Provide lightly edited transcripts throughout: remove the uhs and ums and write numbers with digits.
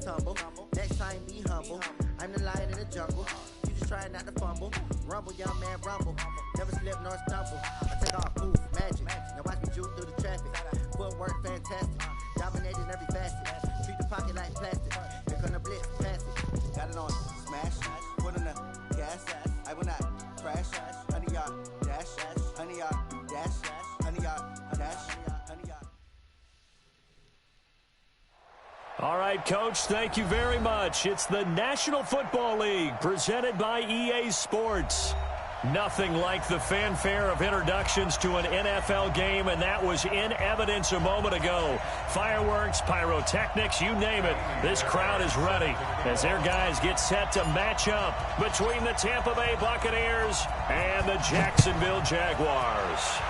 tumble. Next time, be humble. I'm the lion in the jungle. You just try not to fumble. Rumble, young man, rumble. Never slip nor stumble. I take off, move, magic. Now watch me juke through the traffic. Footwork, fantastic. Dominating every facet. Treat the pocket like plastic. Here come the blitz, pass it. Got it on, smash. Put on the gas. I will not crash. 100-yard dash. 100-yard dash. 100-yard dash. 100-yard. All right, Coach, thank you very much. It's the National Football League presented by EA Sports. Nothing like the fanfare of introductions to an NFL game, and that was in evidence a moment ago. Fireworks, pyrotechnics, you name it. This crowd is ready as their guys get set to match up between the Tampa Bay Buccaneers and the Jacksonville Jaguars.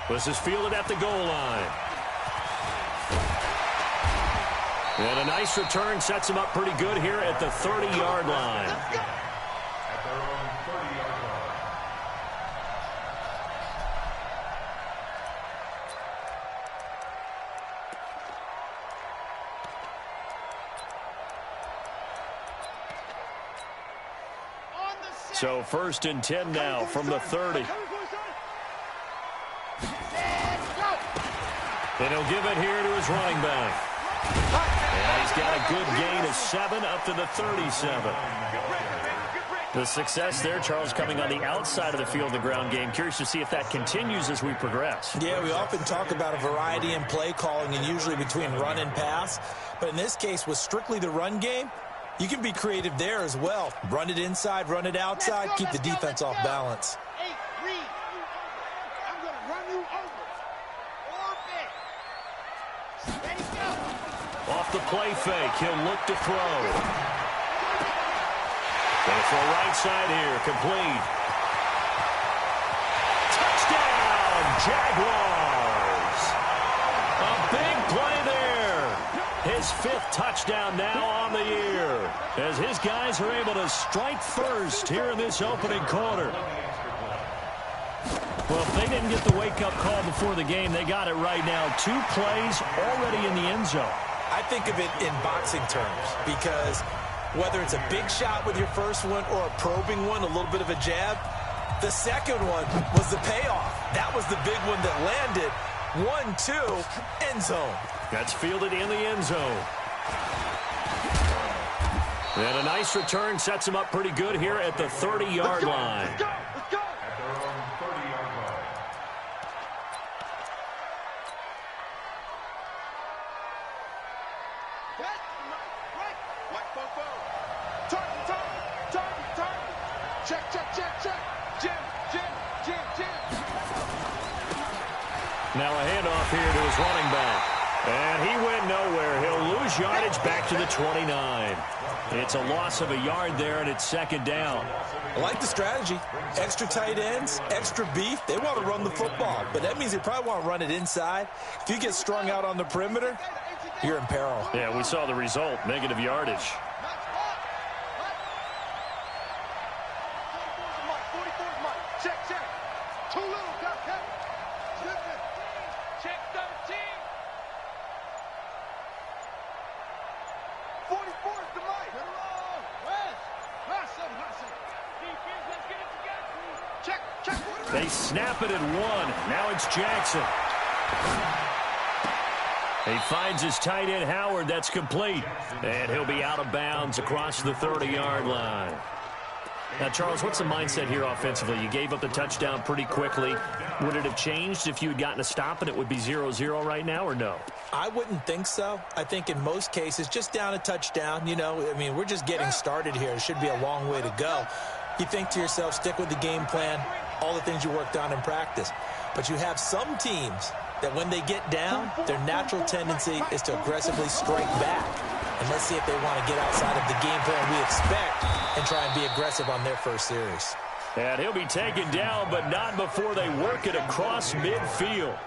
This is fielded at the goal line. And a nice return sets him up pretty good here at the 30-yard line. So 1st and 10 now from the 30. And he'll give it here to his running back. And he's got a good gain of 7 up to the 37. The success there, Charles, coming on the outside of the field, the ground game. Curious to see if that continues as we progress. Yeah, we often talk about a variety in play calling and usually between run and pass. But in this case, with strictly the run game, you can be creative there as well. Run it inside, run it outside, keep the defense off balance. I'm going to run you over. Ready, go. Off the play fake, he'll look to throw. And for a right side here, complete. Touchdown, Jaguars. A big play there. His 5th touchdown now on the year as his guys are able to strike first here in this opening quarter. Well, if they didn't get the wake-up call before the game, they got it right now. 2 plays already in the end zone. I think of it in boxing terms because whether it's a big shot with your first one or a probing one, a little bit of a jab, the second one was the payoff. That was the big one that landed. 1-2, end zone. That's fielded in the end zone. And a nice return sets him up pretty good here at the 30-yard line. Let's go. Now a handoff here to his running back. And he went nowhere. He'll lose yardage back to the 29. It's a loss of a yard there, and it's 2nd down. I like the strategy. Extra tight ends, extra beef. They want to run the football, but that means they probably want to run it inside. If you get strung out on the perimeter, you're in peril. Yeah, we saw the result, negative yardage. They snap it at 1. Now it's Jackson. He finds his tight end, Howard. That's complete. And he'll be out of bounds across the 30-yard line. Now, Charles, what's the mindset here offensively? You gave up the touchdown pretty quickly. Would it have changed if you had gotten a stop and it would be 0-0 right now, or no? I wouldn't think so. I think in most cases, just down a touchdown, you know, I mean, we're just getting started here. It should be a long way to go. You think to yourself, stick with the game plan, all the things you worked on in practice. But you have some teams that when they get down, their natural tendency is to aggressively strike back. And let's see if they want to get outside of the game plan we expect and try and be aggressive on their first series. And he'll be taken down, but not before they work it across midfield.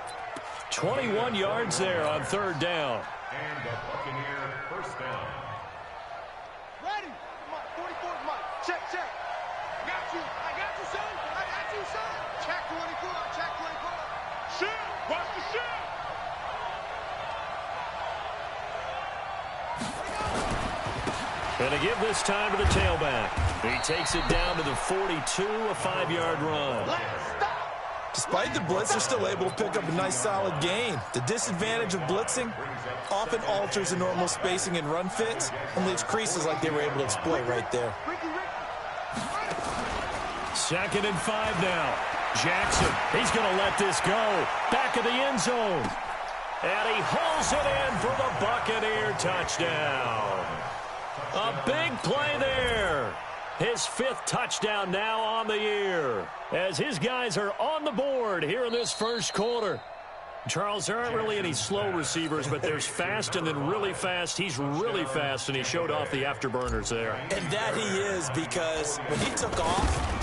21 yards there on 3rd down. And the Buccaneer first down. Ready? Mike, 44, Mike. Check. I got you, son. Check 24. Shoot. Watch the shoot. And to give this time to the tailback. He takes it down to the 42, a 5-yard run. Despite the blitz, they're still able to pick up a nice solid gain. The disadvantage of blitzing often alters the normal spacing and run fits and leaves creases like they were able to exploit right there. 2nd and 5 now. Jackson, he's going to let this go. Back of the end zone. And he hauls it in for the Buccaneer touchdown. A big play there. His 5th touchdown now on the year, as his guys are on the board here in this first quarter. Charles, there aren't really any slow receivers, but there's fast and then really fast. He's really fast, and he showed off the afterburners there. And that he is, because when he took off,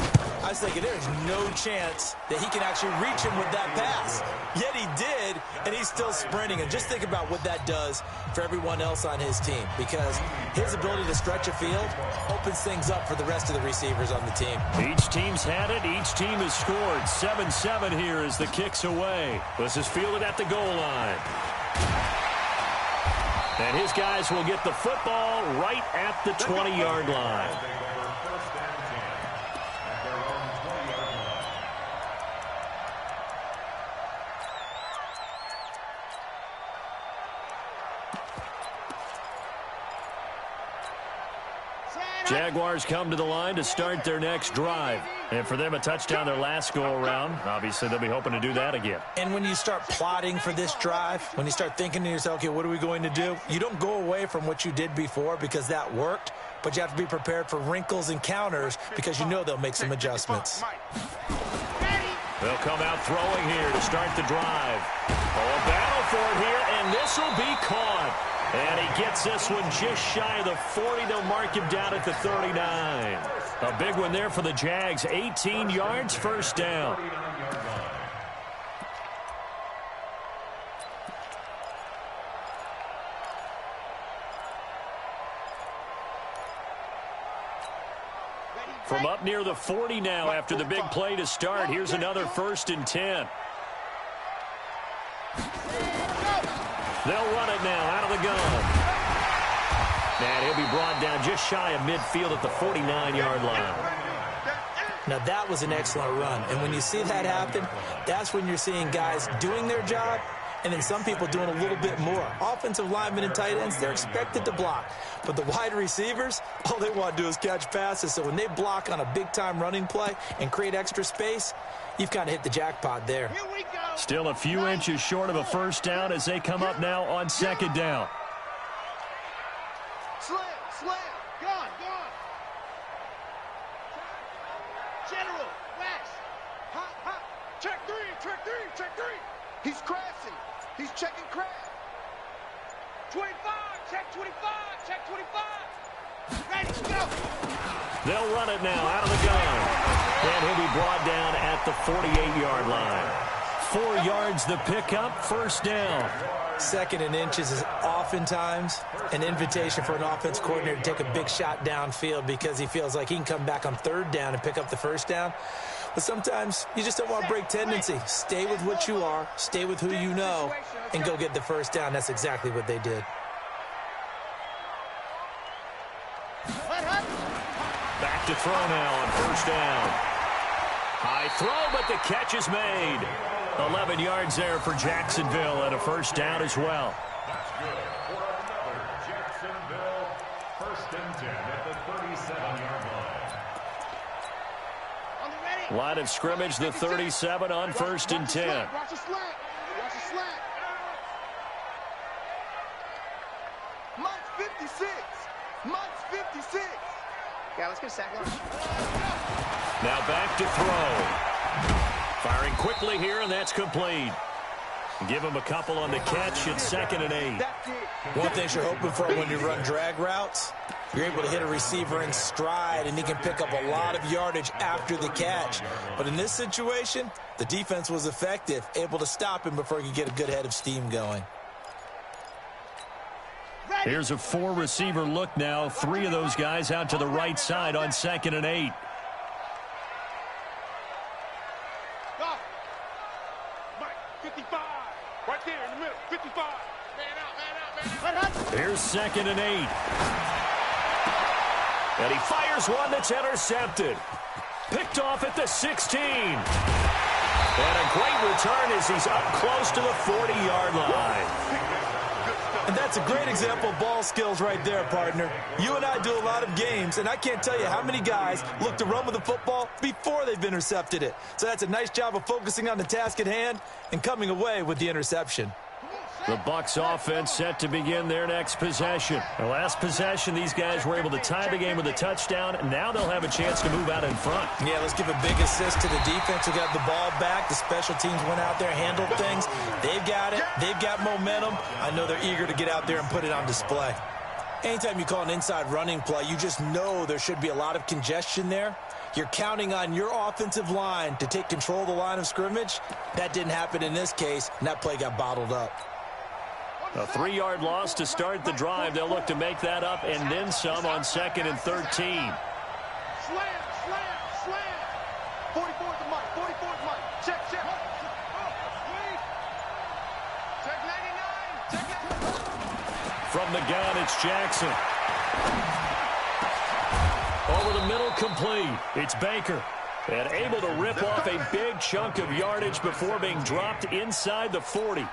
I was thinking there's no chance that he can actually reach him with that pass. Yet he did, and he's still sprinting. And just think about what that does for everyone else on his team, because his ability to stretch a field opens things up for the rest of the receivers on the team. Each team's had it. Each team has scored. 7-7 here as the kick's away. This is fielded at the goal line. And his guys will get the football right at the 20-yard line. Jaguars come to the line to start their next drive. And for them, a touchdown their last go-around. Obviously, they'll be hoping to do that again. And when you start plotting for this drive, when you start thinking to yourself, okay, what are we going to do? You don't go away from what you did before because that worked, but you have to be prepared for wrinkles and counters because you know they'll make some adjustments. They'll come out throwing here to start the drive. Oh, a battle for it here, and this will be caught. And he gets this one just shy of the 40. They'll mark him down at the 39. A big one there for the Jags. 18 yards, first down. From up near the 40 now after the big play to start. Here's another 1st and 10. They'll run it now out of the gun. And he'll be brought down just shy of midfield at the 49-yard line. Now, that was an excellent run. And when you see that happen, that's when you're seeing guys doing their job and then some people doing a little bit more. Offensive linemen and tight ends, they're expected to block. But the wide receivers, all they want to do is catch passes. So when they block on a big-time running play and create extra space, you've kind of hit the jackpot there. Still a few inches short of a first down as they come up now on 2nd down. Slam, gone. General, West, hot, check three. He's crashing. He's checking crash. 25, check 25. Ready, go. They'll run it now out of the gun. And he'll be brought down at the 48-yard line. 4 yards the pickup, first down. 2nd and inches is oftentimes an invitation for an offense coordinator to take a big shot downfield because he feels like he can come back on 3rd down and pick up the first down. But sometimes you just don't want to break tendency. Stay with what you are, stay with who you know, and go get the first down. That's exactly what they did. Back to throw now on first down. High throw, but the catch is made. 11 yards there for Jacksonville and a first down as well. That's good for another Jacksonville 1st and 10 at the 37-yard line. Line of scrimmage, the 37 on 1st and 10. Watch the slant. Mike's 56. Yeah, let's get a sack line. Now back to throw. Firing quickly here, and that's complete. Give him a couple on the catch. It's 2nd and 8. One thing you're hoping for when you run drag routes, you're able to hit a receiver in stride, and he can pick up a lot of yardage after the catch. But in this situation, the defense was effective, able to stop him before he could get a good head of steam going. Here's a 4-receiver look now. 3 of those guys out to the right side on 2nd and 8. Mike, 55. Right there in the middle, 55. Man out. Here's 2nd and 8. And he fires one that's intercepted. Picked off at the 16. And a great return as he's up close to the 40-yard line. And that's a great example of ball skills right there, partner. You and I do a lot of games, and I can't tell you how many guys look to run with the football before they've intercepted it. So that's a nice job of focusing on the task at hand and coming away with the interception. The Bucs offense set to begin their next possession. The last possession, these guys were able to tie the game with a touchdown, and now they'll have a chance to move out in front. Yeah, let's give a big assist to the defense who got the ball back. The special teams went out there, handled things. They've got it. They've got momentum. I know they're eager to get out there and put it on display. Anytime you call an inside running play, you just know there should be a lot of congestion there. You're counting on your offensive line to take control of the line of scrimmage. That didn't happen in this case, and that play got bottled up. A 3-yard loss to start the drive. They'll look to make that up and then some on 2nd and 13. Slam. 44 to Mike. 44 to Mike. Check. Check 99. From the gun, it's Jackson. Over the middle, complete. It's Baker. And able to rip off a big chunk of yardage before being dropped inside the 40.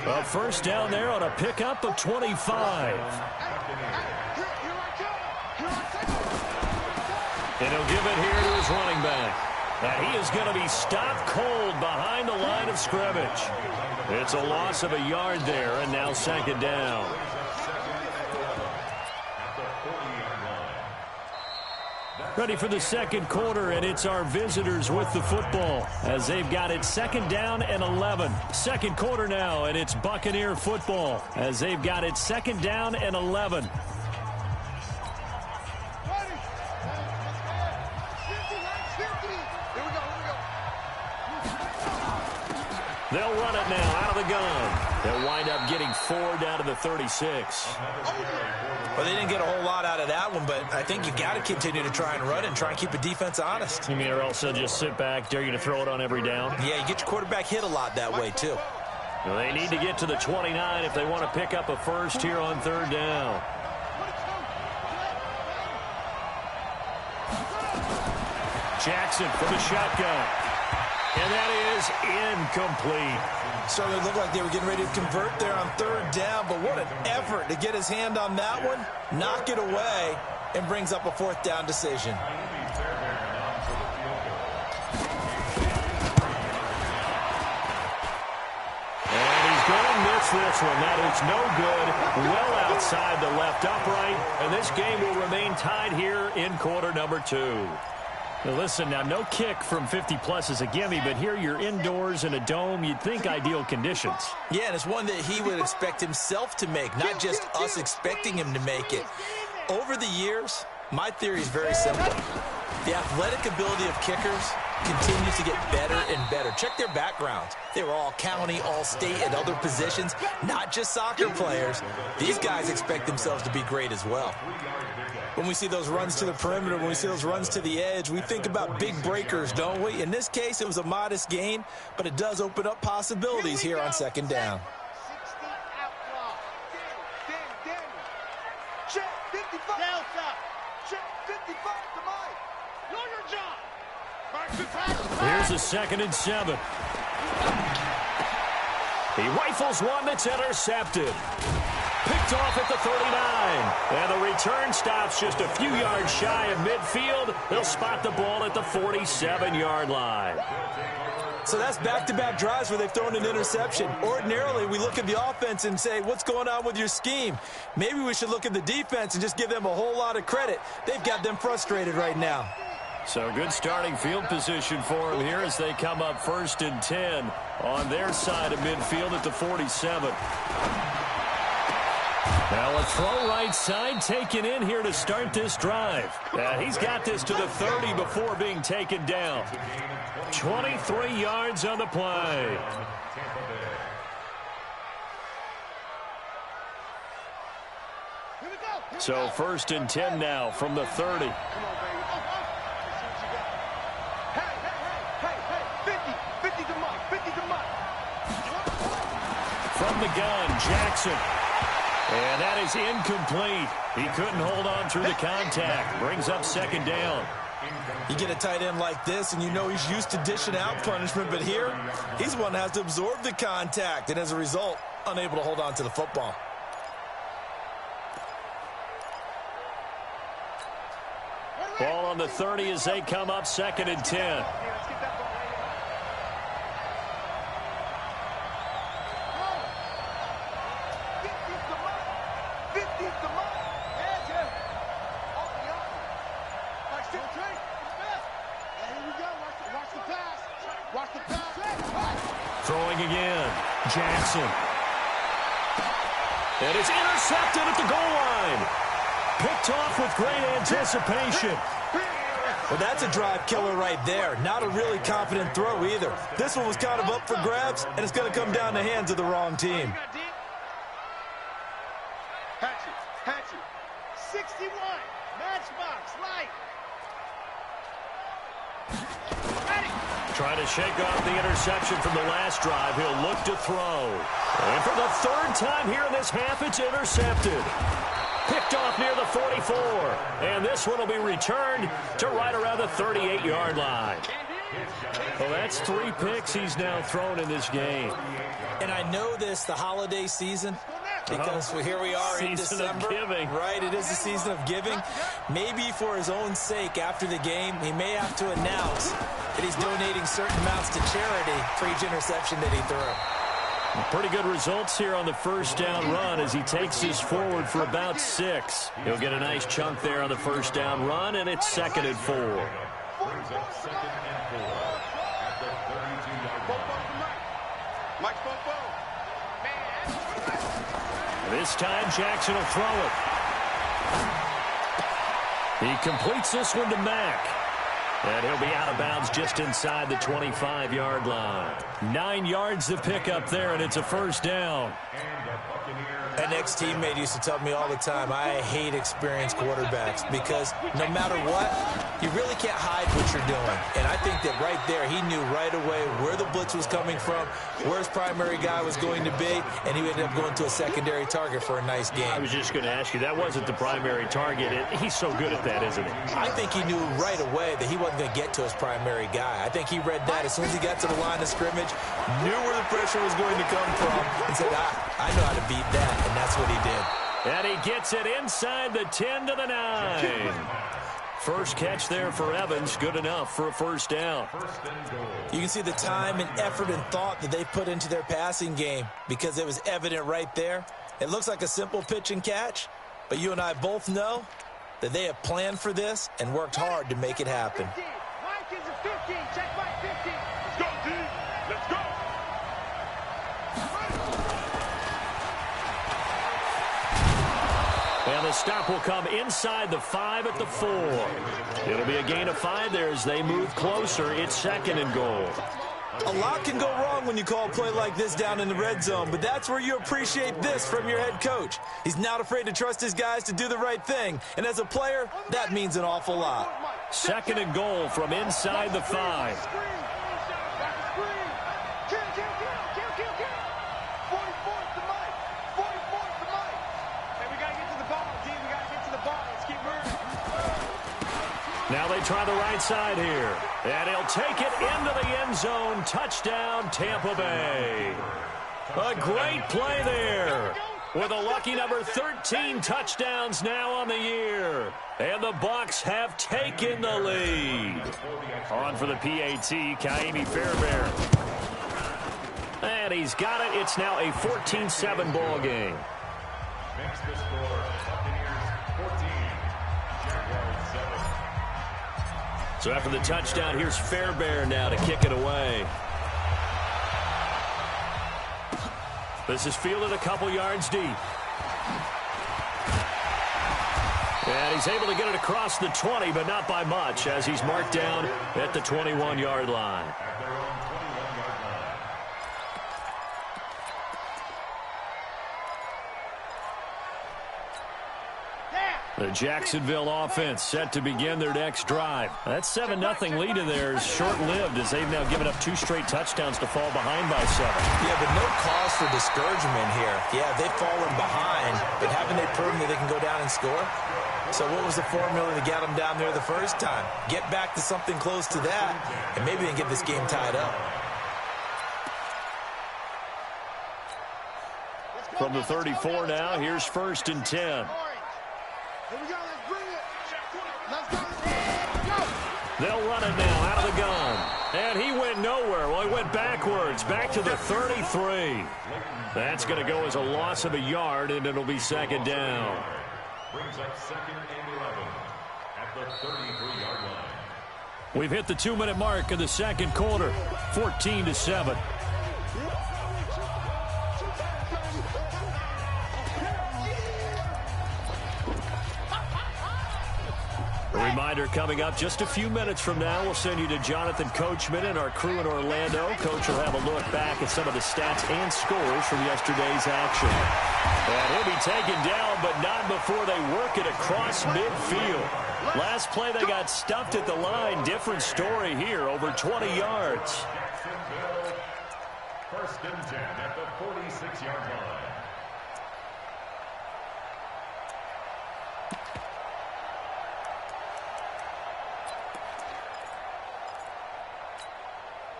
A first down there on a pickup of 25. And he'll give it here to his running back. And he is going to be stopped cold behind the line of scrimmage. It's a loss of a yard there, and now 2nd down. Ready for the 2nd quarter, and it's our visitors with the football as they've got it 2nd down and 11. 2nd quarter now, and it's Buccaneer football as they've got it 2nd down and 11. They'll run it now out of the gun. They'll wind up getting 4 down to the 36. Well, they didn't get a whole lot out of that one, but I think you got to continue to try and run and try and keep the defense honest. You mean, or else they'll just sit back, dare you to throw it on every down? Yeah, you get your quarterback hit a lot that way, too. Well, they need to get to the 29 if they want to pick up a first here on 3rd down. Jackson from the shotgun. And that is incomplete. Certainly looked like they were getting ready to convert there on 3rd down, but what an effort to get his hand on that one, knock it away, and brings up a 4th down decision. And he's going to miss this one. That is no good. Well outside the left upright, and this game will remain tied here in quarter number 2. Now listen, now no kick from 50-plus is a gimme, but here you're indoors in a dome. You'd think ideal conditions. Yeah, and it's one that he would expect himself to make, not just us expecting him to make it. Over the years, my theory is very simple. The athletic ability of kickers continues to get better and better. Check their backgrounds. They were all county, all state, at other positions, not just soccer players. These guys expect themselves to be great as well. When we see those runs to the perimeter, when we see those runs to the edge, we think about big breakers, don't we? In this case, it was a modest gain, but it does open up possibilities here on 2nd down. 60 outlaw. Danny. Check 55. Delta. Check 55 to Mike. Know your job. Here's a 2nd and 7. He rifles one that's intercepted. Picked off at the 39. And the return stops just a few yards shy of midfield. They'll spot the ball at the 47-yard line. So that's back-to-back drives where they've thrown an interception. Ordinarily, we look at the offense and say, what's going on with your scheme? Maybe we should look at the defense and just give them a whole lot of credit. They've got them frustrated right now. So good starting field position for them here as they come up 1st and 10 on their side of midfield at the 47. Now a throw right side taken in here to start this drive. He's got this to the 30 before being taken down. 23 yards on the play. So 1st and 10 now from the 30. Hey, 50 to Mike, 50 to Mike. From the gun, Jackson. And that is incomplete. He couldn't hold on through the contact. Brings up second down. You get a tight end like this, and you know he's used to dishing out punishment, but here, he's the one that has to absorb the contact, and as a result, unable to hold on to the football. Ball on the 30 as they come up, 2nd and 10. Throwing again. Jackson. And it's intercepted at the goal line. Picked off with great anticipation. Well, that's a drive killer right there. Not a really confident throw either. This one was kind of up for grabs, and it's going to come down the hands of the wrong team. Hatchet. 61. Matchbox. Light. Trying to shake off the interception from the last drive. He'll look to throw. And for the 3rd time here in this half, it's intercepted. Picked off near the 44. And this one will be returned to right around the 38-yard line. Well, that's 3 picks he's now thrown in this game. And I know this, the holiday season, because here we are in December. Of giving. Right, it is the season of giving. Maybe for his own sake after the game, he may have to announce that he's donating certain amounts to charity for each interception that he threw. Pretty good results here on the first down run as he takes this forward for about 6. He'll get a nice chunk there on the first down run, and it's 2nd and 4. Brings up 2nd and 4 at the 32-yard line. Mike, This time Jackson will throw it. He completes this one to Mack. And he'll be out of bounds just inside the 25-yard line. 9 yards to pick up there, and it's a first down. An ex-teammate used to tell me all the time, I hate experienced quarterbacks because no matter what, you really can't hide what you're doing. And I think that right there, he knew right away where the blitz was coming from, where his primary guy was going to be, and he ended up going to a secondary target for a nice game. I was just going to ask you, that wasn't the primary target. He's so good at that, isn't he? I think he knew right away that he wasn't going to get to his primary guy. I think he read that as soon as he got to the line of scrimmage, knew where the pressure was going to come from, and said, I know how to beat that, and that's what he did. And he gets it inside the 10 to the 9. First catch there for Evans, good enough for a first down. You can see the time and effort and thought that they put into their passing game because it was evident right there. It looks like a simple pitch and catch, but you and I both know that they have planned for this and worked hard to make it happen. Mike is a 15. Check Mike 15. Let's go, D. Let's go. And the stop will come inside the 5 at the 4. It'll be a gain of 5 there as they move closer. It's 2nd and goal. A lot can go wrong when you call a play like this down in the red zone, but that's where you appreciate this from your head coach. He's not afraid to trust his guys to do the right thing, and as a player, that means an awful lot. 2nd and goal from inside the 5. Now they try the right side here. And he'll take it into the end zone. Touchdown, Tampa Bay. A great play there. With a lucky number 13 touchdowns now on the year. And the Bucs have taken the lead. On for the PAT, Kaimi Fairbairn. And he's got it. It's now a 14-7 ball game. Makes the score Buccaneers 14, Jaguars 7. So after the touchdown, here's Fairbairn now to kick it away. This is fielded a couple yards deep. And he's able to get it across the 20, but not by much, as he's marked down at the 21-yard line. At their own 21-yard line. The Jacksonville offense set to begin their next drive. That 7-0 lead of theirs short-lived as they've now given up 2 straight touchdowns to fall behind by 7. Yeah, but no cause for discouragement here. Yeah, they've fallen behind, but haven't they proven that they can go down and score? So what was the formula to get them down there the first time? Get back to something close to that, and maybe they can get this game tied up. From the 34 now, here's 1st and 10. Here we go, let's bring it. Let's go. They'll run it now out of the gun. And he went nowhere. Well, he went backwards, back to the 33. That's going to go as a loss of a yard, and it'll be 2nd down. Brings up 2nd and 11 at the 33-yard line. We've hit the 2-minute mark of the 2nd quarter, 14-7. A reminder coming up just a few minutes from now. We'll send you to Jonathan Coachman and our crew in Orlando. Coach will have a look back at some of the stats and scores from yesterday's action. And he'll be taken down, but not before they work it across midfield. Last play, they got stuffed at the line. Different story here, over 20 yards. Jacksonville, 1st and 10 at the 46-yard line.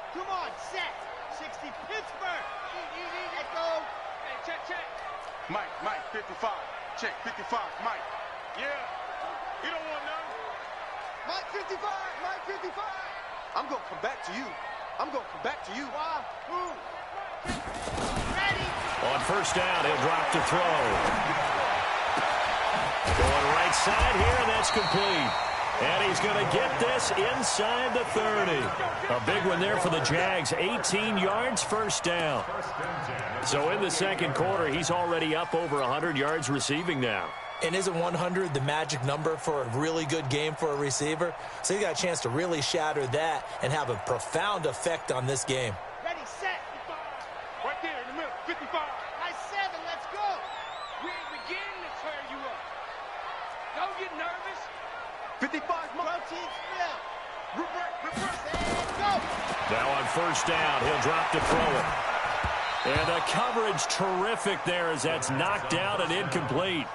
Come on, set. 60 Pittsburgh. Let go. Hey, check. Mike, 55. Check, 55, Mike. Yeah. You don't want none. Mike 55. I'm going to come back to you. Why? Who? Ready. On 1st down, he'll drop to throw. Going right side here, and that's complete. And he's going to get this inside the 30. A big one there for the Jags. 18 yards, 1st down. So in the 2nd quarter, he's already up over 100 yards receiving now. And isn't 100 the magic number for a really good game for a receiver? So he got a chance to really shatter that and have a profound effect on this game. Ready, set. 55. Right there in the middle. 55. Nice 7. Let's go. We ain't beginning to turn you up. Don't get nervous. 55. Protein spill. Reverse. And go. Now on 1st down, he'll drop to throw it. And the coverage terrific there as that's knocked out and incomplete.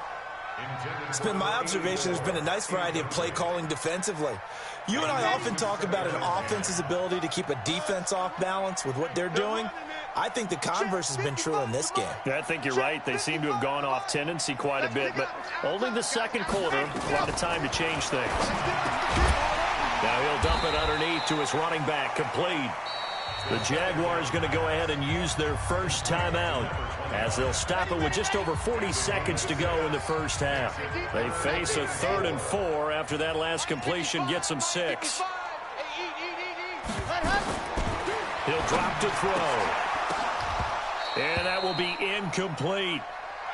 It's been my observation there's been a nice variety of play calling defensively. You and I often talk about an offense's ability to keep a defense off balance with what they're doing. I think the converse has been true in this game. Yeah, I think you're right. They seem to have gone off tendency quite a bit, but only the 2nd quarter, a lot of time to change things. Now he'll dump it underneath to his running back, complete. The Jaguars going to go ahead and use their first timeout as they'll stop it with just over 40 seconds to go in the 1st half. They face a 3rd and 4 after that last completion gets them 6. He'll drop to throw. And that will be incomplete.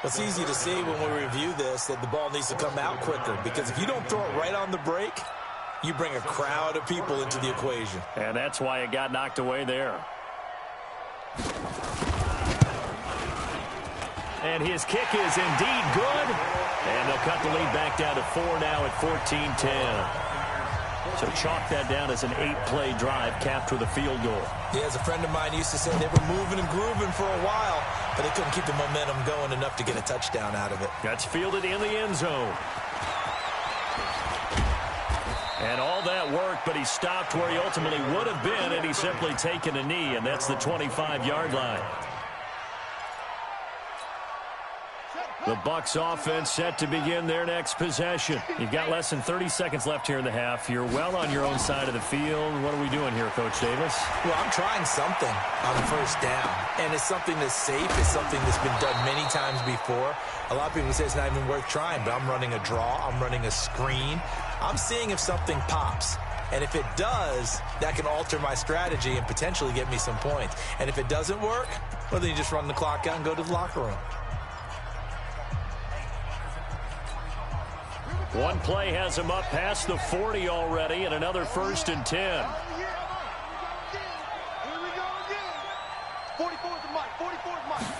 It's easy to see when we review this that the ball needs to come out quicker, because if you don't throw it right on the break, you bring a crowd of people into the equation. And that's why it got knocked away there. And his kick is indeed good. And they'll cut the lead back down to 4 now at 14-10. So chalk that down as an 8-play drive capped with a field goal. Yeah, as a friend of mine used to say, they were moving and grooving for a while, but they couldn't keep the momentum going enough to get a touchdown out of it. That's fielded in the end zone. And all that work, but he stopped where he ultimately would have been, and he's simply taken a knee, and that's the 25-yard line. The Bucs offense set to begin their next possession. You've got less than 30 seconds left here in the half. You're well on your own side of the field. What are we doing here, Coach Davis? Well, I'm trying something on the 1st down, and it's something that's safe. It's something that's been done many times before. A lot of people say it's not even worth trying, but I'm running a draw. I'm running a screen. I'm seeing if something pops. And if it does, that can alter my strategy and potentially get me some points. And if it doesn't work, well, then you just run the clock out and go to the locker room. One play has him up past the 40 already, and another 1st and 10. Here we go again. 44 is the mic. 44 is Mike.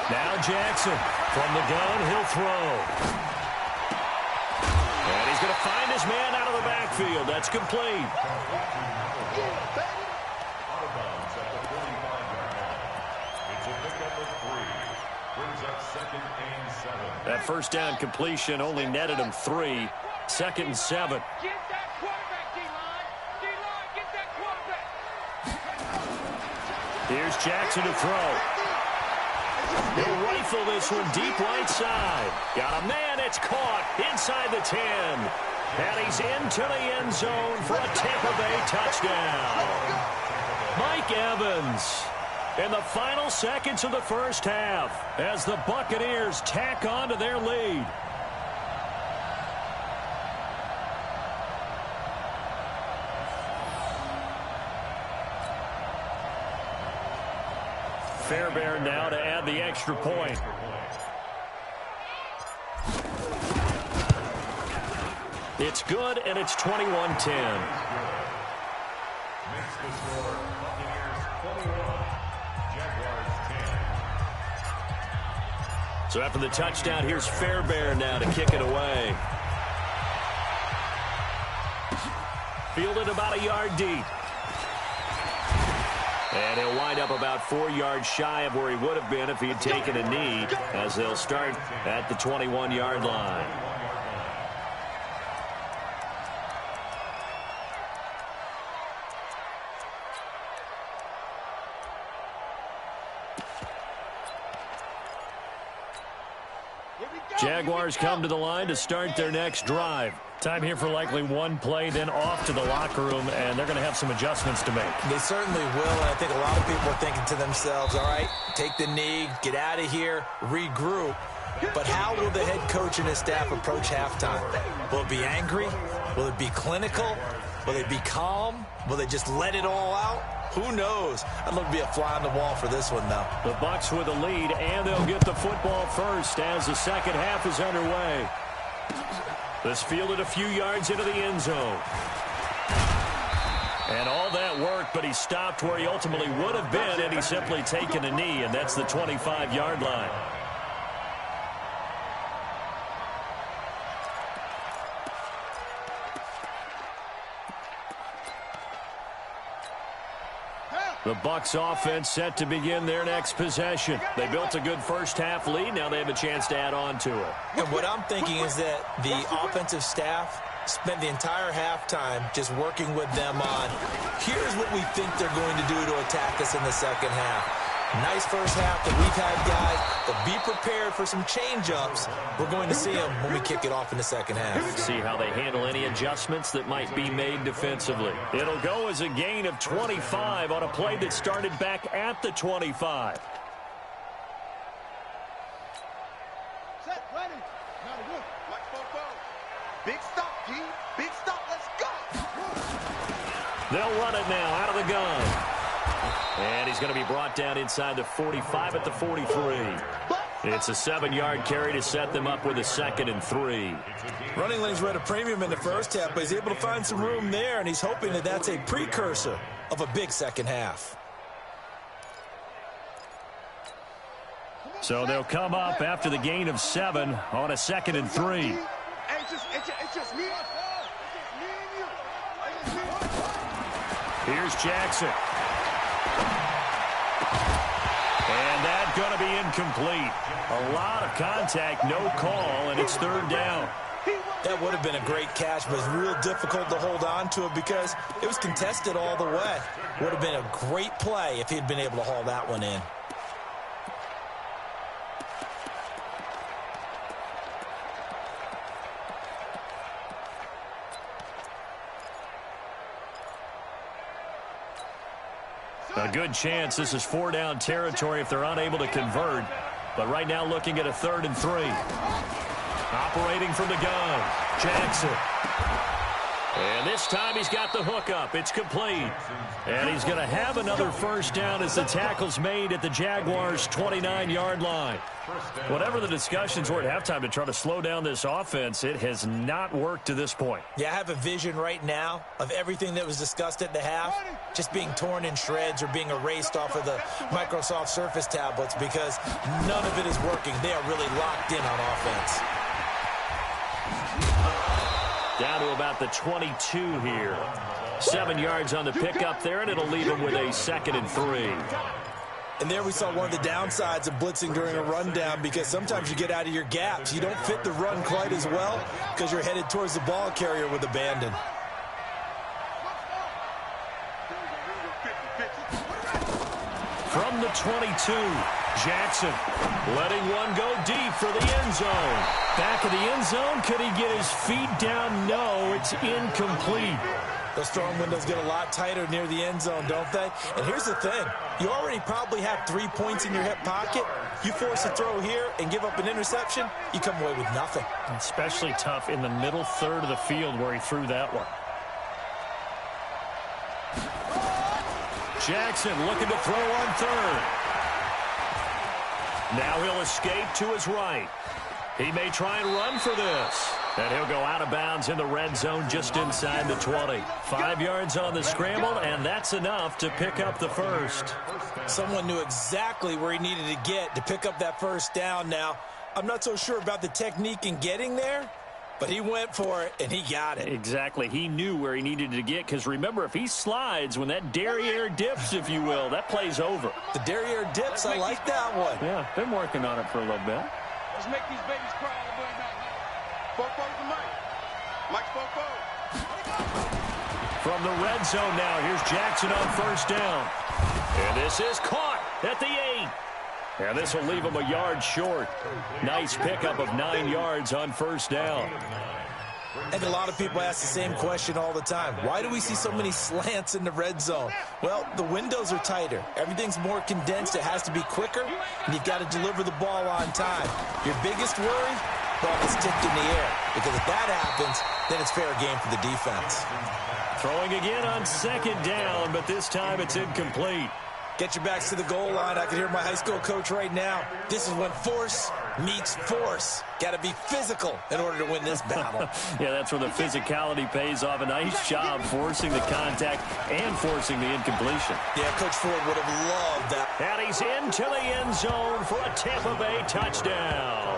Now Jackson from the gun, he'll throw. his man out of the backfield. That's complete. That first down completion only netted him 3. 2nd and 7. Get that quarterback, D-line. D-line, get that quarterback. Here's Jackson to throw. He'll rifle this one deep right side. Got a man. It's caught inside the 10. And he's into the end zone for a Tampa Bay touchdown. Mike Evans in the final seconds of the first half as the Buccaneers tack on to their lead. Fairbairn now to add the extra point. It's good, and it's 21-10. Makes the score Buccaneers 21, Jaguars 10. So after the touchdown, here's Fairbairn now to kick it away. Fielded about a yard deep. And he'll wind up about 4 yards shy of where he would have been if he had taken a knee, as they'll start at the 21-yard line. Jaguars come to the line to start their next drive. Time here for likely one play, then off to the locker room, and they're going to have some adjustments to make. They certainly will, and I think a lot of people are thinking to themselves, all right, take the knee, get out of here, regroup. But how will the head coach and his staff approach halftime? Will it be angry? Will it be clinical? Will they be calm? Will they just let it all out? Who knows? I'd love to be a fly on the wall for this one, though. The Bucs with a lead, and they'll get the football first as the second half is underway. This fielded a few yards into the end zone. And all that work, but he stopped where he ultimately would have been had he simply taken a knee, and that's the 25-yard line. The Bucs offense set to begin their next possession. They built a good first-half lead. Now they have a chance to add on to it. And what I'm thinking is that the offensive staff spent the entire halftime just working with them on, here's what we think they're going to do to attack us in the second half. Nice first half that we've had, guys, but be prepared for some change-ups. We're going to see them when we kick it off in the second half. See how they handle any adjustments that might be made defensively. It'll go as a gain of 25 on a play that started back at the 25. Set, ready. Now look. Like Fofo. Big stop, G. Big stop. Let's go. They'll run it now out of the gun. And he's going to be brought down inside the 45 at the 43. It's a 7-yard carry to set them up with a 2nd and 3. Running lanes were at a premium in the first half, but he's able to find some room there, and he's hoping that that's a precursor of a big second half. So they'll come up after the gain of 7 on a 2nd and 3. It's just me. Here's Jackson. And that's going to be incomplete. A lot of contact, no call, and it's 3rd down. That would have been a great catch, but it's real difficult to hold on to it because it was contested all the way. Would have been a great play if he'd been able to haul that one in. A good chance this is 4-down territory if they're unable to convert. But right now looking at a 3rd and 3. Operating from the gun, Jackson. And this time he's got the hook up. It's complete. And he's going to have another first down as the tackle's made at the Jaguars' 29-yard line. Whatever the discussions were at halftime to try to slow down this offense, it has not worked to this point. Yeah, I have a vision right now of everything that was discussed at the half just being torn in shreds or being erased off of the Microsoft Surface tablets because none of it is working. They are really locked in on offense. Down to about the 22 here. 7 yards on the pickup there, and it'll leave him with a 2nd and 3. And there we saw one of the downsides of blitzing during a rundown, because sometimes you get out of your gaps. You don't fit the run quite as well because you're headed towards the ball carrier with abandon. From the 22, Jackson letting one go deep for the end zone. Back of the end zone, could he get his feet down? No, it's incomplete. Those throwing windows get a lot tighter near the end zone, don't they? And here's the thing. You already probably have 3 points in your hip pocket. You force a throw here and give up an interception, you come away with nothing. Especially tough in the middle third of the field where he threw that one. Jackson looking to throw on third. Now he'll escape to his right. He may try and run for this. And he'll go out of bounds in the red zone just inside the 20. 5 yards on the scramble, and that's enough to pick up the first. Someone knew exactly where he needed to get to pick up that first down now. I'm not so sure about the technique in getting there, but he went for it, and he got it. Exactly. He knew where he needed to get, because remember, if he slides, when that derriere dips, if you will, that play's over. The derriere dips, I like that one. Yeah, been working on it for a little bit. Let's make these babies cry all the way back. Fofo to Mike. Mike Fofo. From the red zone now, here's Jackson on first down. And this is caught at the 8. And this will leave him a yard short. Nice pickup of 9 yards on first down. And a lot of people ask the same question all the time. Why do we see so many slants in the red zone? Well, the windows are tighter. Everything's more condensed. It has to be quicker, and you've got to deliver the ball on time. Your biggest worry? Ball gets tipped in the air, because if that happens, then it's fair game for the defense. Throwing again on second down, but this time it's incomplete. Get your backs to the goal line. I can hear my high school coach right now. This is when force meets force. Got to be physical in order to win this battle. Yeah, that's where the physicality pays off. A nice job forcing the contact and forcing the incompletion. Yeah, Coach Ford would have loved that. And he's into the end zone for a Tampa Bay touchdown.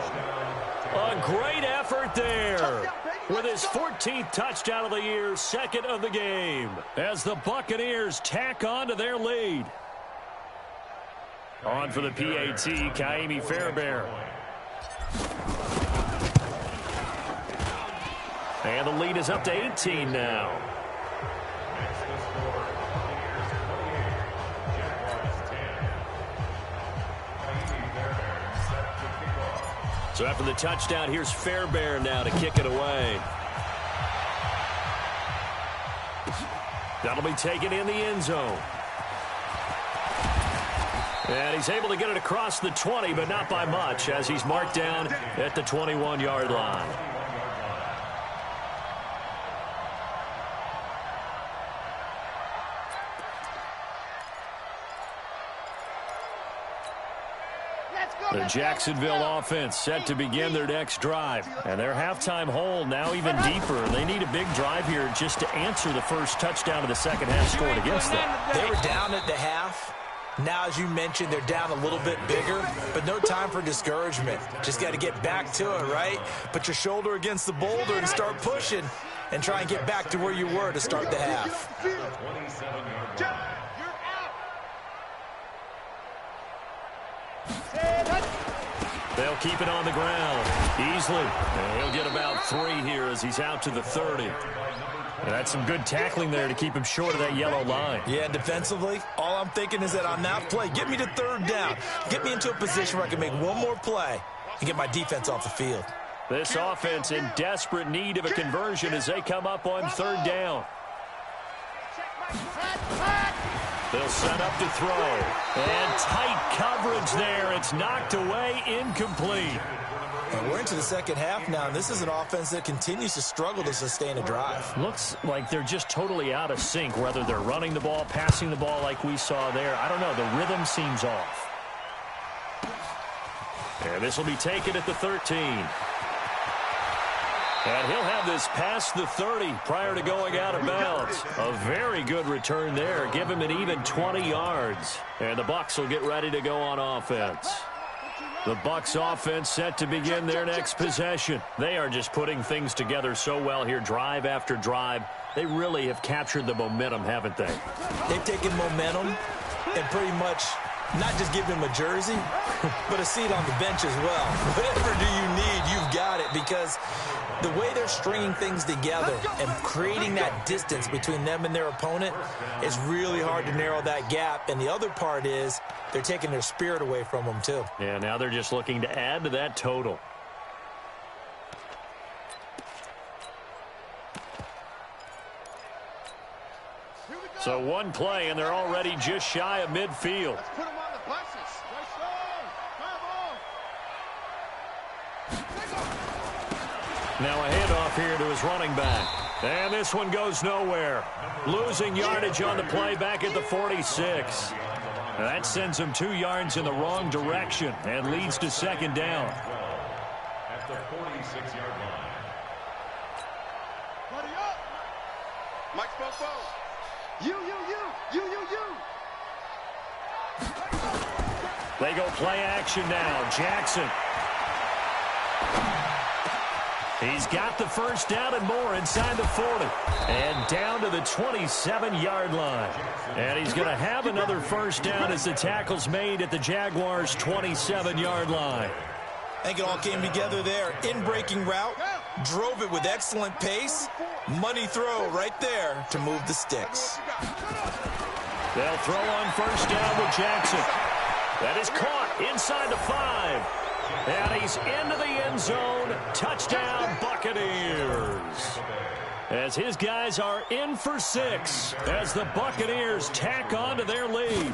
A great effort there. With his 14th touchdown of the year, 2nd of the game, as the Buccaneers tack on to their lead. On for the PAT, Kaimi Fairbairn. And the lead is up to 18 now. So after the touchdown, here's Fairbairn now to kick it away. That'll be taken in the end zone. And he's able to get it across the 20, but not by much, as he's marked down at the 21-yard line. The Jacksonville offense set to begin their next drive. And their halftime hole now even deeper. They need a big drive here just to answer the first touchdown of the second half scored against them. They were down at the half. Now, as you mentioned, they're down a little bit bigger, but no time for discouragement. Just got to get back to it, right? Put your shoulder against the boulder and start pushing and try and get back to where you were to start the half. They'll keep it on the ground easily. And he'll get about 3 here as he's out to the 30. And that's some good tackling there to keep him short of that yellow line. Yeah, defensively, all I'm thinking is that on that play, get me to third down. Get me into a position where I can make one more play and get my defense off the field. This offense in desperate need of a conversion as they come up on third down. They'll set up to throw. And tight coverage there. It's knocked away, incomplete. And we're into the second half now, and this is an offense that continues to struggle to sustain a drive. Looks like they're just totally out of sync, whether they're running the ball, passing the ball like we saw there. I don't know. The rhythm seems off. And this will be taken at the 13. And he'll have this past the 30 prior to going out of bounds. A very good return there. Give him an even 20 yards. And the Bucs will get ready to go on offense. The Bucs offense set to begin their next possession. They are just putting things together so well here, drive after drive. They really have captured the momentum, haven't they? They've taken momentum and pretty much not just give him a jersey, but a seat on the bench as well. Whatever do you need, you've got it, because the way they're stringing things together and creating that distance between them and their opponent is really hard to narrow that gap. And the other part is they're taking their spirit away from them, too. Yeah, now they're just looking to add to that total. So one play, and they're already just shy of midfield. Let's put them on the buses. Now a handoff here to his running back. And this one goes nowhere. Losing yardage on the play back at the 46. That sends him 2 yards in the wrong direction and leads to second down. At the 46-yard line. Buddy up. Mike Spofo. You. They go play action now. Jackson. He's got the first down and more inside the 40. And down to the 27-yard line. And he's going to have another first down as the tackle's made at the Jaguars' 27-yard line. I think it all came together there. In-breaking route, drove it with excellent pace. Money throw right there to move the sticks. They'll throw on first down with Jackson. That is caught inside the 5. And he's into the end zone. Touchdown, Buccaneers. As his guys are in for 6 as the Buccaneers tack on to their lead.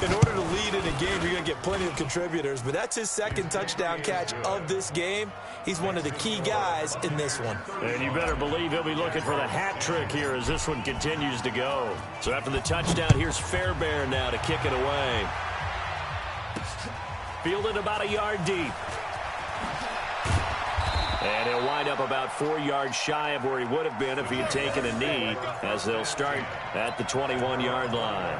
In order to lead in a game, you're going to get plenty of contributors, but that's his second touchdown catch of this game. He's one of the key guys in this one. And you better believe he'll be looking for the hat trick here as this one continues to go. So after the touchdown, here's Fairbairn now to kick it away. Fielded about a yard deep. And he'll wind up about 4 yards shy of where he would have been if he had taken a knee, as they'll start at the 21-yard line.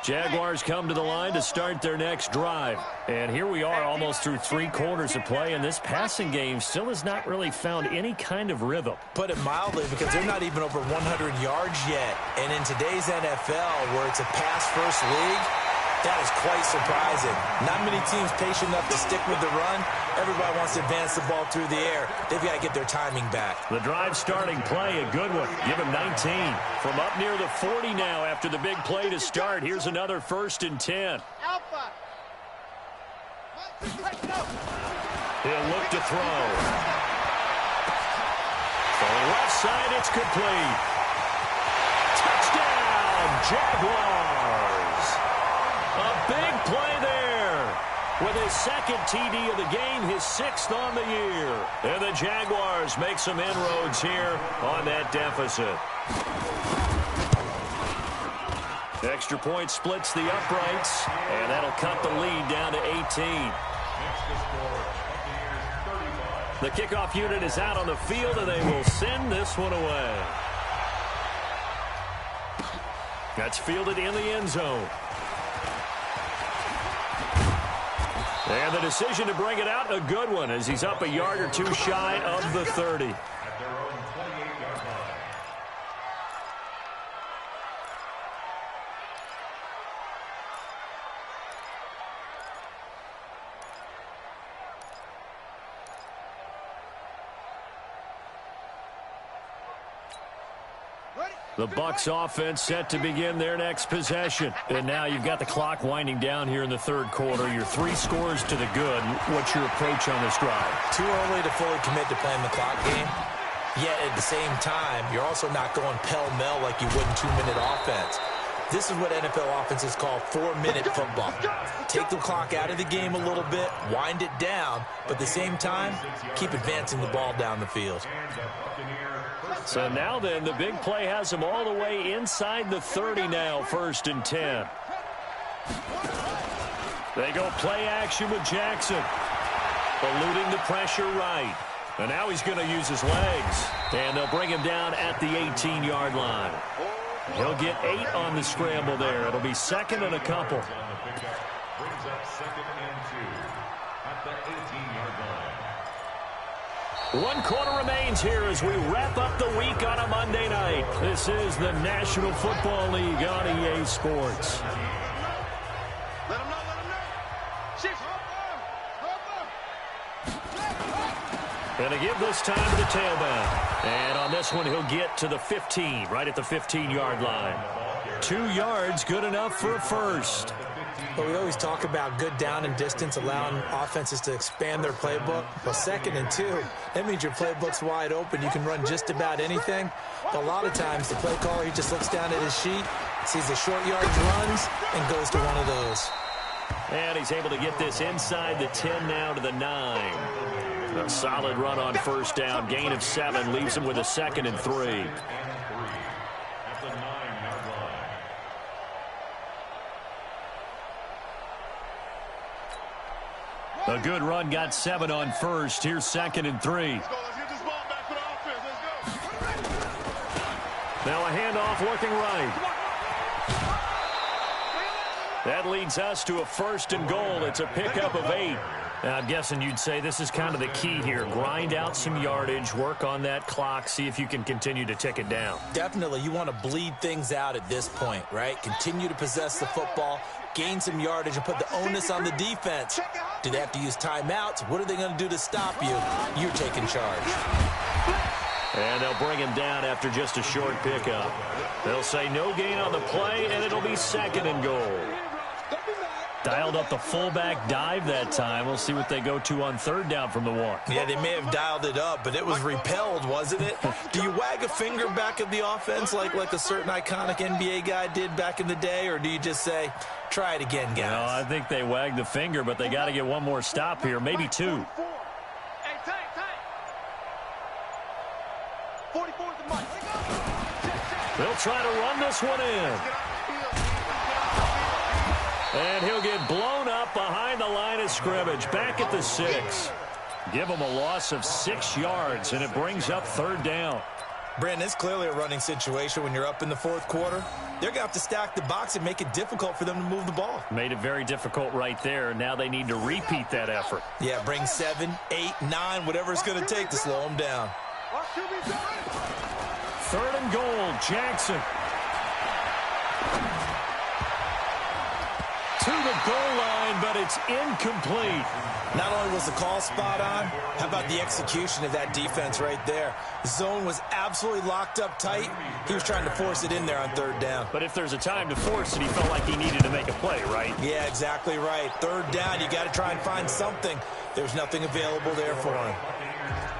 Jaguars come to the line to start their next drive. And here we are almost through 3 quarters of play, and this passing game still has not really found any kind of rhythm. Put it mildly, because they're not even over 100 yards yet. And in today's NFL, where it's a pass-first league, that is quite surprising. Not many teams patient enough to stick with the run. Everybody wants to advance the ball through the air. They've got to get their timing back. The drive starting play, a good one. Give him 19. From up near the 40 now after the big play to start. Here's another 1st and 10. Alpha. He'll look to throw. From the left side, it's complete. Touchdown, Jaguars. A big play there. With his second TD of the game, his 6th on the year. And the Jaguars make some inroads here on that deficit. Extra point splits the uprights, and that'll cut the lead down to 18. The kickoff unit is out on the field, and they will send this one away. That's fielded in the end zone. And the decision to bring it out, a good one, as he's up a yard or 2 shy of the 30. At their own 28-yard line. The Bucs offense set to begin their next possession. And now you've got the clock winding down here in the 3rd quarter. You're 3 scores to the good. What's your approach on this drive? Too early to fully commit to playing the clock game. Yet at the same time, you're also not going pell-mell like you would in 2-minute offense. This is what NFL offenses call 4-minute football. Take the clock out of the game a little bit, wind it down, but at the same time, keep advancing the ball down the field. So now then, the big play has them all the way inside the 30 now, 1st and 10. They go play action with Jackson. Eluding the pressure right. And now he's going to use his legs. And they'll bring him down at the 18-yard line. He'll get 8 on the scramble there. It'll be second and a couple. Brings up second and 2 at the 18-yard line. 1 quarter remains here as we wrap up the week on a Monday night. This is the National Football League on EA Sports. Let him know. Going to give this time to the tailback. And on this one, he'll get to the 15, right at the 15-yard line. 2 yards, good enough for a first. But we always talk about good down and distance, allowing offenses to expand their playbook. Well, second and 2, that means your playbook's wide open. You can run just about anything. But a lot of times, the play caller, he just looks down at his sheet, sees the short yardage runs, and goes to one of those. And he's able to get this inside the 10 now to the 9. A solid run on first down. Gain of 7 leaves him with a second and 3. At the 9-yard line. A good run, got 7 on first. Here's second and 3. Let's get this ball back for the offense. Let's go. Now a handoff looking right. That leads us to a first and goal. It's a pickup of 8. Now, I'm guessing you'd say this is kind of the key here. Grind out some yardage, work on that clock, see if you can continue to tick it down. Definitely, you want to bleed things out at this point, right? Continue to possess the football, gain some yardage, and put the onus on the defense. Do they have to use timeouts? What are they going to do to stop you? You're taking charge. And they'll bring him down after just a short pickup. They'll say no gain on the play, and it'll be second and goal. Dialed up the fullback dive that time. We'll see what they go to on third down from the 1. Yeah, they may have dialed it up, but it was repelled, wasn't it? Do you wag a finger back at the offense like a certain iconic NBA guy did back in the day, or do you just say, try it again, guys? No, I think they wag the finger, but they got to get one more stop here, maybe 2. Hey, tank. 44 is the mic. They'll try to run this one in. And he'll get blown up behind the line of scrimmage, back at the 6. Give him a loss of 6 yards, and it brings up third down. Brandon, it's clearly a running situation when you're up in the 4th quarter. They're going to have to stack the box and make it difficult for them to move the ball. Made it very difficult right there. Now they need to repeat that effort. Yeah, bring 7, 8, 9, whatever it's going to take to slow them down. Third and goal, Jackson. To the goal line, but it's incomplete. Not only was the call spot on, how about the execution of that defense right there? The zone was absolutely locked up tight. He was trying to force it in there on third down. But if there's a time to force it, he felt like he needed to make a play, right? Yeah, exactly right. Third down, you got to try and find something. There's nothing available there for him.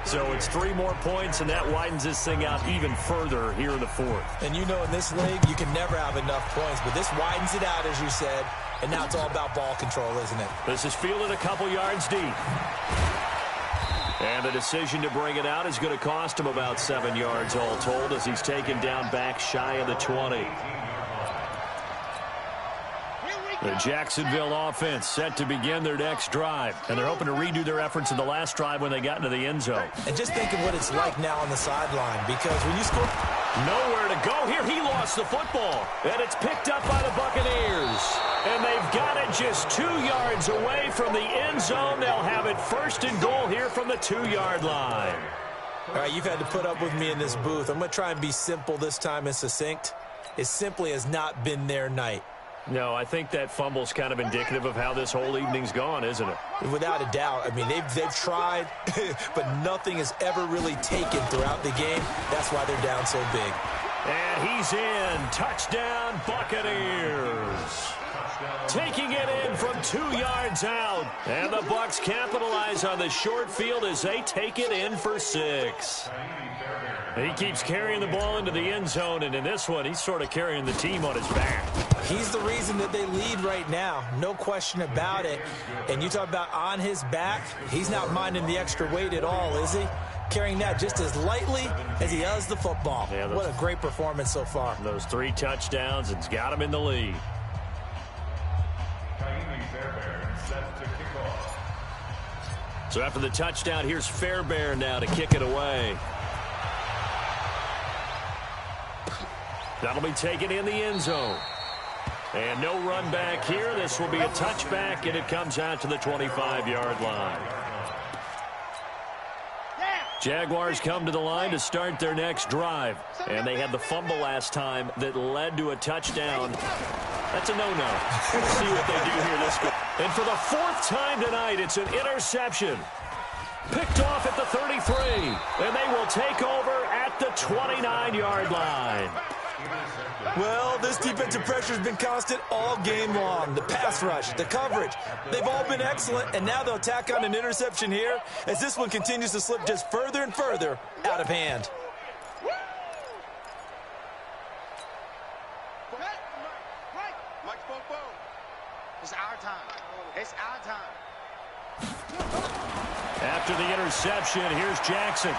So it's 3 more points, and that widens this thing out even further here in the 4th. And you know in this league, you can never have enough points, but this widens it out, as you said. And now it's all about ball control, isn't it? This is fielded a couple yards deep. And the decision to bring it out is going to cost him about 7 yards all told as he's taken down back shy of the 20. The Jacksonville offense set to begin their next drive. And they're hoping to redo their efforts in the last drive when they got into the end zone. And just think of what it's like now on the sideline, because when you score... Nowhere to go here. He lost the football. And it's picked up by the Buccaneers. And they've got it just 2 yards away from the end zone. They'll have it first and goal here from the 2-yard line. All right, you've had to put up with me in this booth. I'm going to try and be simple this time and succinct. It simply has not been their night. No, I think that fumble's kind of indicative of how this whole evening's gone, isn't it? Without a doubt. I mean, they've tried, but nothing has ever really taken throughout the game. That's why they're down so big. And he's in. Touchdown, Buccaneers. Taking it in from 2 yards out. And the Bucs capitalize on the short field as they take it in for 6. He keeps carrying the ball into the end zone, and in this one, he's sort of carrying the team on his back. He's the reason that they lead right now. No question about it. And you talk about on his back, he's not minding the extra weight at all, is he? Carrying that just as lightly as he does the football. Yeah, what a great performance so far. Those 3 touchdowns, it's got him in the lead. So after the touchdown, here's Fairbairn now to kick it away. That'll be taken in the end zone. And no run back here. This will be a touchback, and it comes out to the 25-yard line. Jaguars come to the line to start their next drive. And they had the fumble last time that led to a touchdown. That's a no-no. We'll see what they do here this game. And for the fourth time tonight, it's an interception. Picked off at the 33. And they will take over at the 29-yard line. Well, this defensive pressure has been constant all game long. The pass rush, the coverage, they've all been excellent, and now they'll tack on an interception here as this one continues to slip just further and further out of hand. It's our time. It's our time. After the interception, here's Jackson.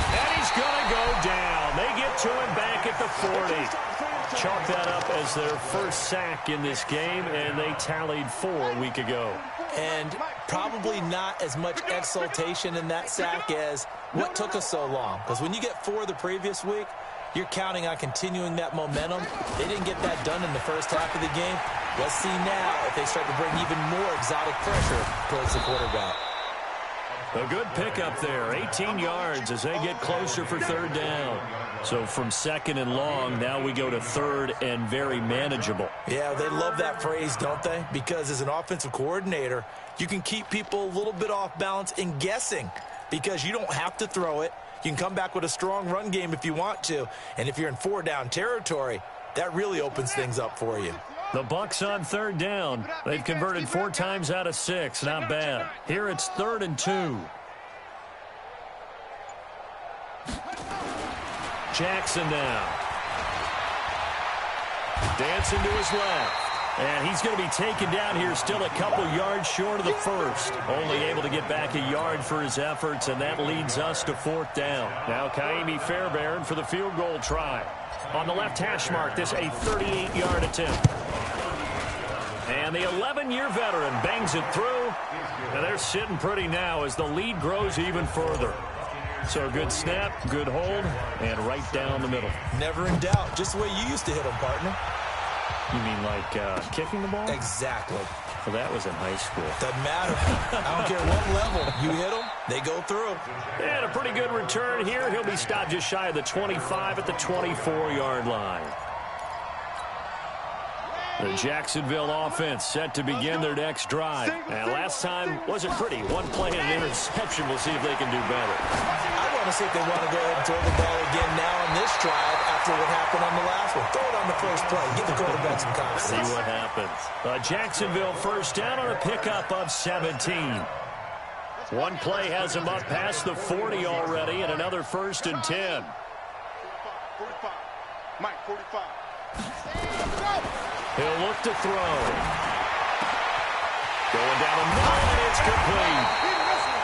And he's going to go down. They get to him back at the 40. Chalk that up as their first sack in this game, and they tallied 4 a week ago. And probably not as much exultation in that sack as what took us so long. Because when you get 4 the previous week, you're counting on continuing that momentum. They didn't get that done in the first half of the game. Let's see now if they start to bring even more exotic pressure towards the quarterback. A good pickup there, 18 yards as they get closer for third down. So from second and long, now we go to third and very manageable. Yeah, they love that phrase, don't they? Because as an offensive coordinator, you can keep people a little bit off balance and guessing because you don't have to throw it. You can come back with a strong run game if you want to. And if you're in 4-down territory, that really opens things up for you. The Bucs on third down. They've converted 4 times out of 6. Not bad. Here it's 3rd and 2. Jackson now. Dancing to his left. And he's going to be taken down here still a couple yards short of the first. Only able to get back a yard for his efforts, and that leads us to 4th down. Now Kaimi Fairbairn for the field goal try. On the left hash mark, this a 38-yard attempt. And the 11-year veteran bangs it through. And they're sitting pretty now as the lead grows even further. So a good snap, good hold, and right down the middle. Never in doubt. Just the way you used to hit them, partner. You mean like kicking the ball? Exactly. Well, that was in high school. Doesn't matter. I don't care what level. You hit them, they go through. And a pretty good return here. He'll be stopped just shy of the 25 at the 24-yard line. The Jacksonville offense set to begin their next drive. And last time wasn't pretty. 1 play and an interception. We'll see if they can do better. I want to see if they want to go ahead and throw the ball again now on this drive after what happened on the last one. Throw it on the first play. Give the quarterback some confidence. See what happens. Jacksonville first down on a pickup of 17. 1 play has him up past the 40 already, and another 1st and 10. 45. Mike, 45. He'll look to throw. Going down the middle, and it's complete.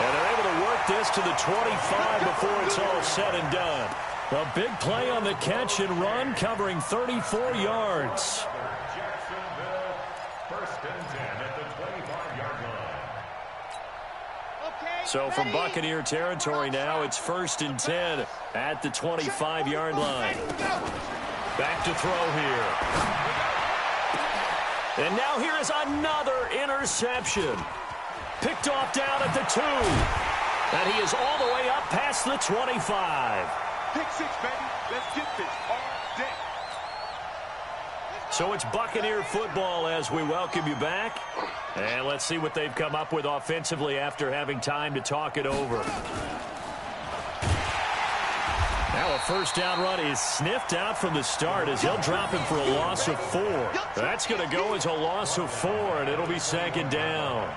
And they're able to work this to the 25 before it's all said and done. A big play on the catch and run, covering 34 yards. Jacksonville, 1st and 10 at the 25-yard line. So from Buccaneer territory now, it's 1st and 10 at the 25-yard line. Back to throw here. And now here is another interception. Picked off down at the 2. And he is all the way up past the 25. Pick 6, baby. Let's get this all day. So it's Buccaneer football as we welcome you back. And let's see what they've come up with offensively after having time to talk it over. Now a 1st down run is sniffed out from the start as he'll drop him for a loss of 4. That's going to go as a loss of 4, and it'll be 2nd down.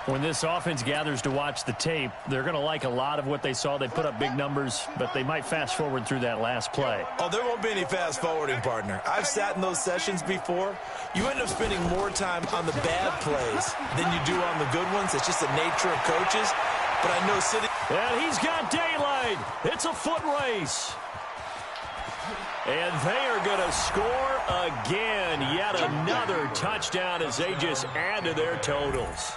When this offense gathers to watch the tape, they're going to like a lot of what they saw. They put up big numbers, but they might fast forward through that last play. Oh, there won't be any fast forwarding, partner. I've sat in those sessions before. You end up spending more time on the bad plays than you do on the good ones. It's just the nature of coaches. But I know sitting... And he's got daylight. It's a foot race. And they are going to score again. Yet another touchdown as they just add to their totals.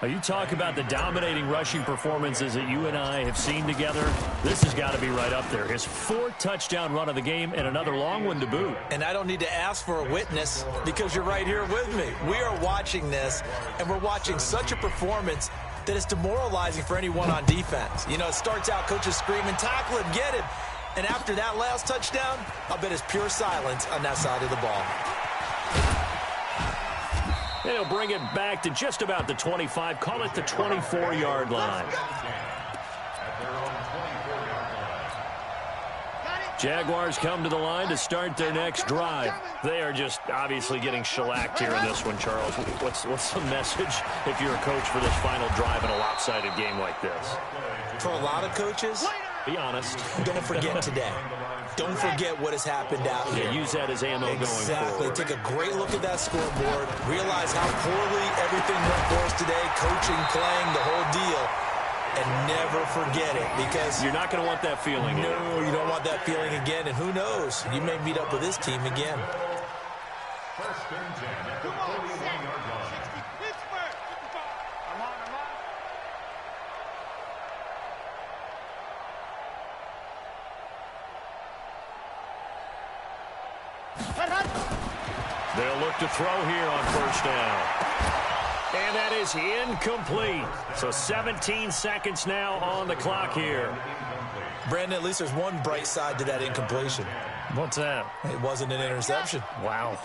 You talk about the dominating rushing performances that you and I have seen together. This has got to be right up there. His 4th touchdown run of the game and another long one to boot. And I don't need to ask for a witness because you're right here with me. We are watching this, and we're watching such a performance that is demoralizing for anyone on defense. You know, it starts out coaches screaming, tackle him, get him. And after that last touchdown, I'll bet it's pure silence on that side of the ball. And he'll bring it back to just about the 25, call it the 24-yard line. Jaguars come to the line to start their next drive. They are just obviously getting shellacked here in this one, Charles. What's the message if you're a coach for this final drive in a lopsided game like this? For a lot of coaches, be honest. Don't forget today. Don't forget what has happened out here. Yeah, use that as ammo going forward. Take a great look at that scoreboard. Realize how poorly everything went for us today. Coaching, playing, the whole deal. And never forget it, because you're not going to want that feeling. No, you don't want that feeling again. And who knows? You may meet up with this team again. First and 10 at the 41-yard line. 60 Pittsburgh. I'm on. They'll look to throw here on first down. And that is incomplete. So 17 seconds now on the clock here. Brandon, at least there's one bright side to that incompletion. What's that? It wasn't an interception. Wow.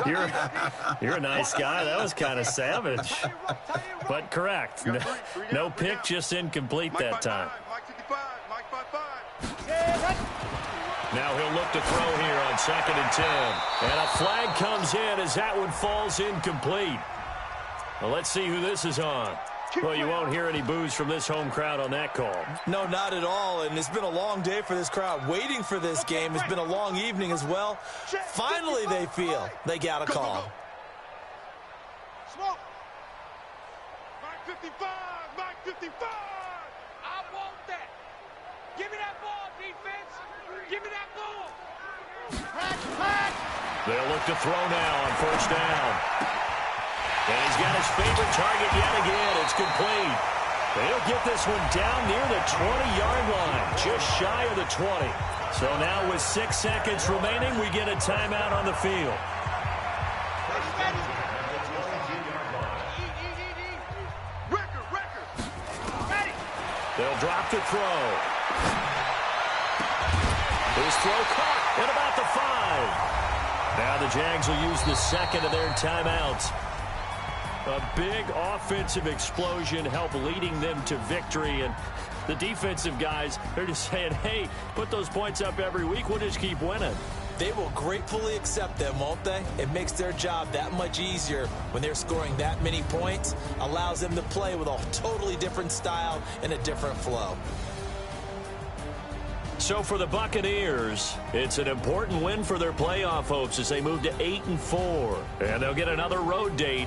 You're a nice guy. That was kind of savage. But correct. No pick, just incomplete that time. Now he'll look to throw here on 2nd and 10. And a flag comes in as that one falls incomplete. Well, let's see who this is on. Well, you won't hear any boos from this home crowd on that call. No, not at all. And it's been a long day for this crowd. Waiting for this game. It's been a long evening as well. Finally, they feel they got a call. Smoke. Mike 55. Mike 55. I want that. Give me that ball, defense. Give me that ball. They'll look to throw now on first down. And he's got his favorite target yet again. It's complete. They'll get this one down near the 20-yard line, just shy of the 20. So now with 6 seconds remaining, we get a timeout on the field. They'll drop to throw. His throw caught at about the 5. Now the Jags will use the second of their timeouts. A big offensive explosion helped leading them to victory. And the defensive guys, they're just saying, hey, put those points up every week. We'll just keep winning. They will gratefully accept them, won't they? It makes their job that much easier when they're scoring that many points. Allows them to play with a totally different style and a different flow. So for the Buccaneers, it's an important win for their playoff hopes as they move to 8-4. And they'll get another road date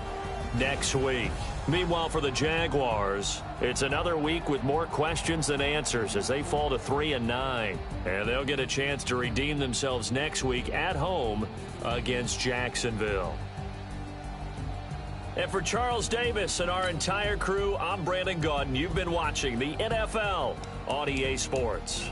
next week. Meanwhile, for the Jaguars, it's another week with more questions than answers as they fall to 3-9. And they'll get a chance to redeem themselves next week at home against Jacksonville. And for Charles Davis and our entire crew, I'm Brandon Gaudin. You've been watching the NFL on EA Sports.